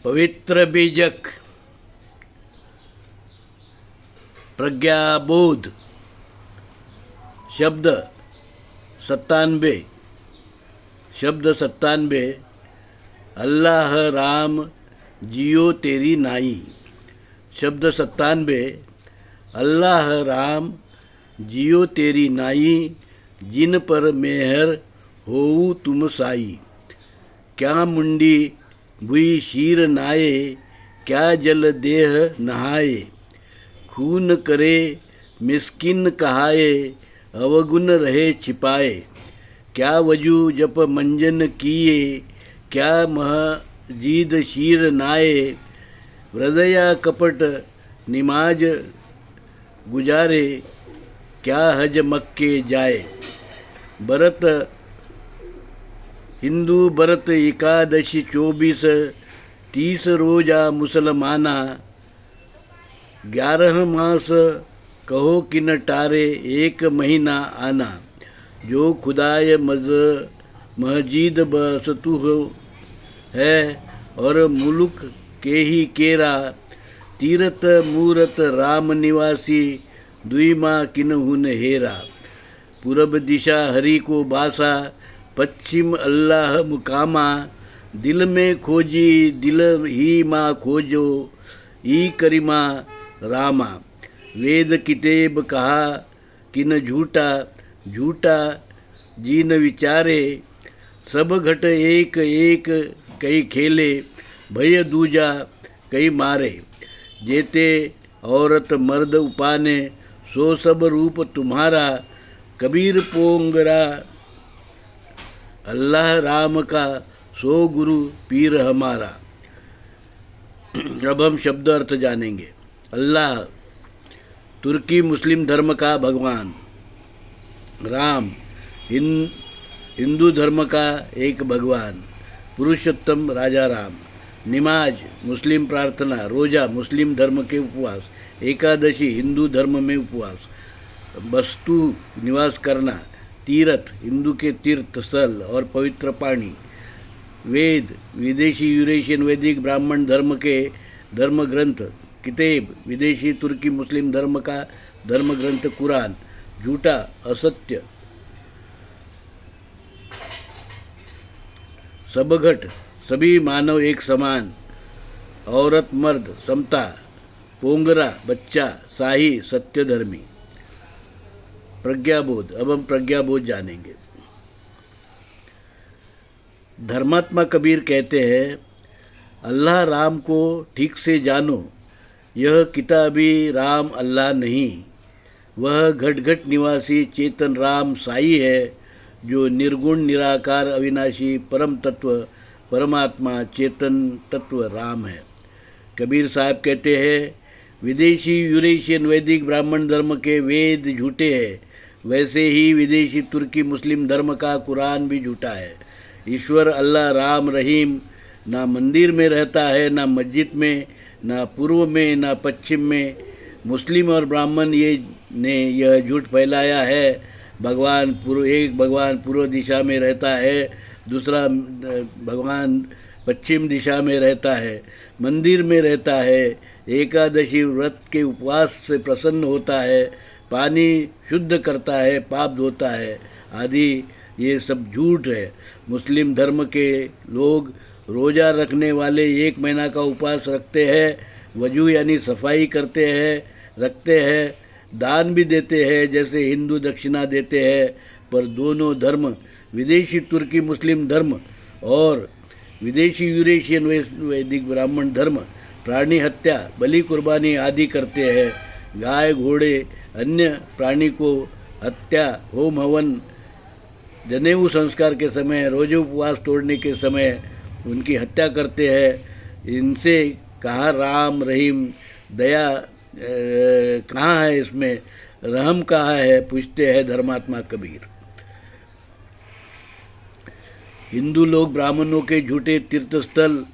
पवित्र बीजक प्रज्ञाबोध शब्द 97 अल्लाह राम जियो तेरी नाई। शब्द 97 अल्लाह राम जियो तेरी नाई, जिन पर मेहर होऊ तुम साई। क्या मुंडी भुई शीर नाये, क्या जल देह नहाए। खून करे मिस्किन कहाए, अवगुण रहे छिपाए। क्या वजू जप मंजन किए, क्या महजीद शीर नाये। हृदया कपट निमाज गुजारे, क्या हज मक्के जाए। बरत हिंदू बरत एकादशी 24-30 रोजा मुसलमाना। 11 मास कहो कि न टारे, 1 महीना आना। जो खुदाय महजीद बसतु है, और मुल्क के ही केरा। तीरथ मूरत राम निवासी, दुई माँ किन्हुन हेरा। पूरब दिशा हरि को बासा, पश्चिम अल्लाह मुकामा। दिल में खोजी दिल ही माँ खोजो, ई करीमा रामा। वेद कितेब कहा कि न झूठा, झूठा जी न विचारे। सब घट एक एक कई खेले, भय दूजा कई मारे। जेते औरत मर्द उपाने, सो सब रूप तुम्हारा। कबीर पोंगरा अल्लाह राम का, सो गुरु पीर हमारा। अब हम शब्द अर्थ जानेंगे। अल्लाह तुर्की मुस्लिम धर्म का भगवान। राम हिंदू धर्म का एक भगवान, पुरुषोत्तम राजा राम। निमाज मुस्लिम प्रार्थना, रोजा मुस्लिम धर्म के उपवास। एकादशी हिंदू धर्म में उपवास। बस्तु निवास करना। तीर्थ हिंदू के तीर्थ स्थल और पवित्र पानी। वेद विदेशी यूरेशियन वैदिक ब्राह्मण धर्म के धर्म ग्रंथ। किताब विदेशी तुर्की मुस्लिम धर्म का धर्म ग्रंथ कुरान। झूठा असत्य। सबघट सभी मानव एक समान। औरत मर्द समता। पोंगरा बच्चा। शाही सत्यधर्मी। प्रज्ञाबोध। अब हम प्रज्ञाबोध जानेंगे। धर्मात्मा कबीर कहते हैं, अल्लाह राम को ठीक से जानो। यह किताबी राम अल्लाह नहीं, वह घट घट निवासी चेतन राम साई है, जो निर्गुण निराकार अविनाशी परम तत्व परमात्मा चेतन तत्व राम है। कबीर साहब कहते हैं, विदेशी यूरेशियन वैदिक ब्राह्मण धर्म के वेद झूठे हैं, वैसे ही विदेशी तुर्की मुस्लिम धर्म का कुरान भी झूठा है। ईश्वर अल्लाह राम रहीम ना मंदिर में रहता है, ना मस्जिद में, ना पूर्व में, ना पश्चिम में। मुस्लिम और ब्राह्मण ने यह झूठ फैलाया है। एक भगवान पूर्व दिशा में रहता है, दूसरा भगवान पश्चिम दिशा में रहता है, मंदिर में रहता है, एकादशी व्रत के उपवास से प्रसन्न होता है, पानी शुद्ध करता है, पाप धोता है आदि। ये सब झूठ है। मुस्लिम धर्म के लोग रोज़ा रखने वाले 1 महीना का उपवास रखते हैं, वजू यानी सफाई करते हैं, रखते हैं, दान भी देते हैं जैसे हिंदू दक्षिणा देते हैं। पर दोनों धर्म, विदेशी तुर्की मुस्लिम धर्म और विदेशी यूरेशियन वैदिक ब्राह्मण धर्म, प्राणी हत्या, बलि कुर्बानी आदि करते हैं। गाय घोड़े अन्य प्राणी को हत्या, होम हवन, जनेऊ संस्कार के समय, रोजे उपवास तोड़ने के समय उनकी हत्या करते हैं। इनसे कहाँ राम रहीम दया कहाँ है, इसमें रहम कहाँ है, पूछते हैं धर्मात्मा कबीर। हिंदू लोग ब्राह्मणों के झूठे तीर्थस्थल,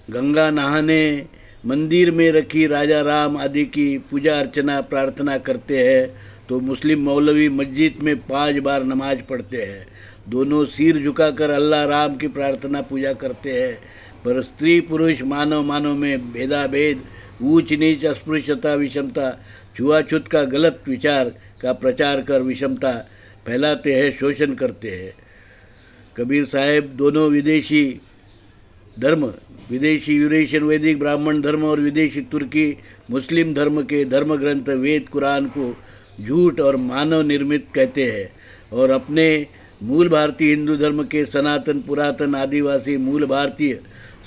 गंगा नहाने, मंदिर में रखी राजा राम आदि की पूजा अर्चना प्रार्थना करते हैं, तो मुस्लिम मौलवी मस्जिद में 5 बार नमाज पढ़ते हैं। दोनों सिर झुकाकर अल्लाह राम की प्रार्थना पूजा करते हैं। पर स्त्री पुरुष मानव मानव में भेदाभेद, ऊंच नीच, अस्पृश्यता, विषमता, छुआछूत का गलत विचार का प्रचार कर विषमता फैलाते हैं, शोषण करते हैं। कबीर साहब दोनों विदेशी धर्म, विदेशी यूरेशियन वैदिक ब्राह्मण धर्म और विदेशी तुर्की मुस्लिम धर्म के धर्म ग्रंथ वेद कुरान को झूठ और मानव निर्मित कहते हैं और अपने मूल भारतीय हिंदू धर्म के सनातन पुरातन आदिवासी मूल भारतीय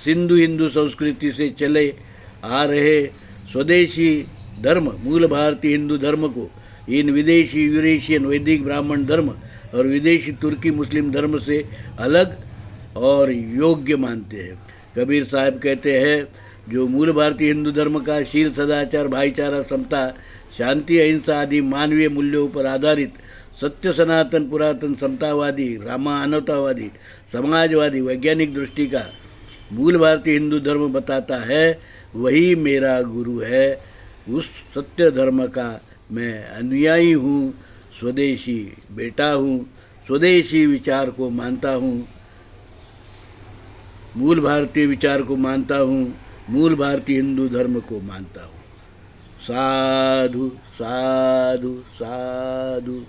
सिंधु हिंदू संस्कृति से चले आ रहे स्वदेशी धर्म मूल भारतीय हिंदू धर्म को इन विदेशी यूरेशियन वैदिक ब्राह्मण धर्म और विदेशी तुर्की मुस्लिम धर्म से अलग और योग्य मानते हैं। कबीर साहब कहते हैं, जो मूल भारतीय हिंदू धर्म का शील, सदाचार, भाईचारा, समता, शांति, अहिंसा आदि मानवीय मूल्यों पर आधारित सत्य, सनातन, पुरातन, समतावादी, मानवतावादी, समाजवादी, वैज्ञानिक दृष्टि का मूल भारतीय हिंदू धर्म बताता है, वही मेरा गुरु है। उस सत्य धर्म का मैं अनुयायी हूँ, स्वदेशी बेटा हूँ, स्वदेशी विचार को मानता हूँ, मूल भारतीय विचार को मानता हूँ, मूल भारतीय हिंदू धर्म को मानता हूँ। साधु साधु साधु।